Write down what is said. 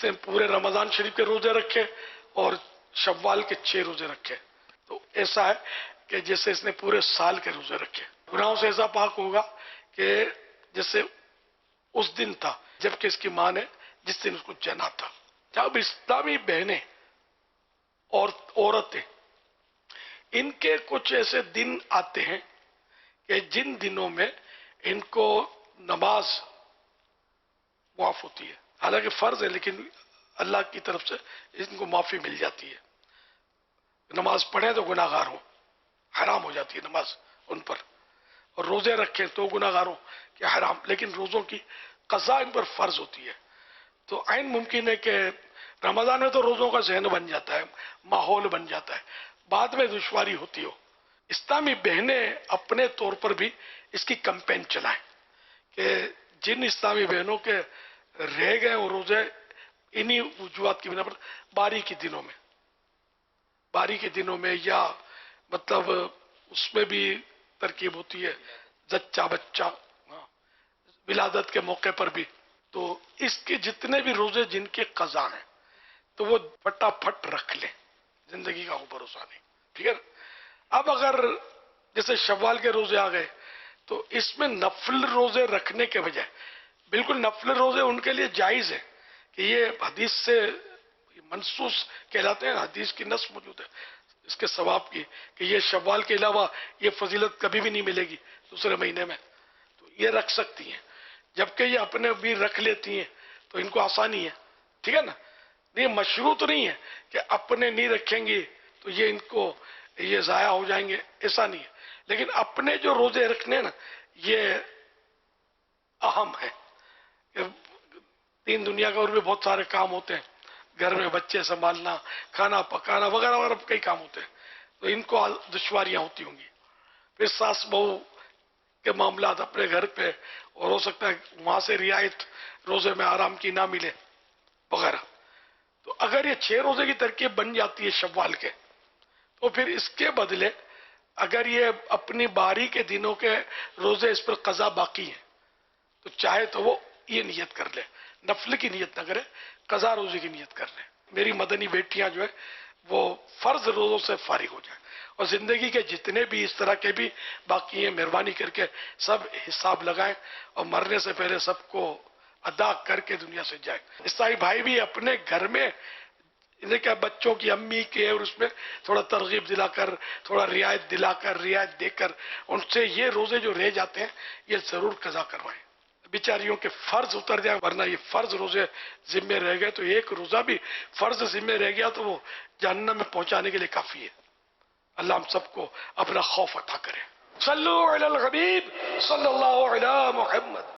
اس نے پورے رمضان شریف کے روزے رکھے اور شوال کے 6 روزے رکھے، تو ایسا ہے کہ جیسے اس نے پورے سال کے روزے رکھے. گناہوں سے ایسا پاک ہوگا کہ جیسے اس دن تھا جبکہ اس کی ماں نے جس دن اس کو جنا تھا. جب اسلامی بہنیں اور عورتیں، ان کے کچھ ایسے دن آتے ہیں کہ جن دنوں میں ان کو نماز معاف ہوتی ہے، حالانکہ فرض ہے لیکن اللہ کی طرف سے ان کو معافی مل جاتی ہے. نماز پڑھیں تو گناہ گار ہوں، حرام ہو جاتی ہے نماز ان پر، اور روزے رکھیں تو گناہ گار ہوں کہ حرام، لیکن روزوں کی قضا ان پر فرض ہوتی ہے. تو عین ممکن ہے کہ رمضان میں تو روزوں کا ذہن بن جاتا ہے، ماحول بن جاتا ہے، بعد میں دشواری ہوتی ہو. اسلامی بہنیں اپنے طور پر بھی اس کی کمپین چلائیں کہ جن اسلامی بہنوں کے رہ گئے وہ روزے انہی وجوہات کی بنا پر باری کے دنوں میں یا مطلب اس میں بھی ترکیب ہوتی ہے، زچہ بچہ، ولادت کے موقع پر بھی، تو اس کے جتنے بھی روزے جن کے قضا ہیں تو وہ فٹافٹ رکھ لیں، زندگی کا کوئی بھروسہ نہیں. ٹھیک ہے نا؟ اب اگر جیسے شوال کے روزے آ گئے تو اس میں نفل روزے رکھنے کے بجائے، بالکل نفل روزے ان کے لیے جائز ہے کہ یہ حدیث سے منصوص کہلاتے ہیں، حدیث کی نص موجود ہے اس کے ثواب کی کہ یہ شوال کے علاوہ یہ فضیلت کبھی بھی نہیں ملے گی دوسرے مہینے میں، تو یہ رکھ سکتی ہیں. جبکہ یہ اپنے بھی رکھ لیتی ہیں تو ان کو آسانی ہے. ٹھیک ہے نا؟ یہ مشروط نہیں ہے کہ اپنے نہیں رکھیں گی تو یہ ان کو یہ ضائع ہو جائیں گے، ایسا نہیں ہے. لیکن اپنے جو روزے رکھنے نا یہ اہم ہے. دین دنیا کا اور بھی بہت سارے کام ہوتے ہیں، گھر میں بچے سنبھالنا، کھانا پکانا وغیرہ وغیرہ کئی کام ہوتے ہیں، تو ان کو دشواریاں ہوتی ہوں گی. پھر ساس بہو کے معاملات اپنے گھر پہ، اور ہو سکتا ہے وہاں سے رعایت روزے میں آرام کی نہ ملے وغیرہ. تو اگر یہ 6 روزے کی ترکیب بن جاتی ہے شوال کے، تو پھر اس کے بدلے اگر یہ اپنی باری کے دنوں کے روزے اس پر قضا باقی ہیں تو چاہے تو وہ یہ نیت کر لے، نفل کی نیت نہ کرے، قضا روزے کی نیت کر لے. میری مدنی بیٹیاں جو ہے وہ فرض روزوں سے فارغ ہو جائیں، اور زندگی کے جتنے بھی اس طرح کے بھی باقی ہیں مہربانی کر کے سب حساب لگائیں اور مرنے سے پہلے سب کو ادا کر کے دنیا سے جائیں. عیسائی بھائی بھی اپنے گھر میں انہیں کیا بچوں کی امی کے اور اس میں تھوڑا ترغیب دلا کر، تھوڑا رعایت دلا کر، رعایت دے کر ان سے یہ روزے جو رہ جاتے ہیں یہ ضرور قضا کروائیں. بیچاریوں کے فرض اتر جائیں، ورنہ یہ فرض روزے ذمے رہ گئے تو ایک روزہ بھی فرض ذمے رہ گیا تو وہ جہنم میں پہنچانے کے لیے کافی ہے. اللہ ہم سب کو اپنا خوف عطا کرے. صلو علی الحبیب صلی اللہ علی محمد.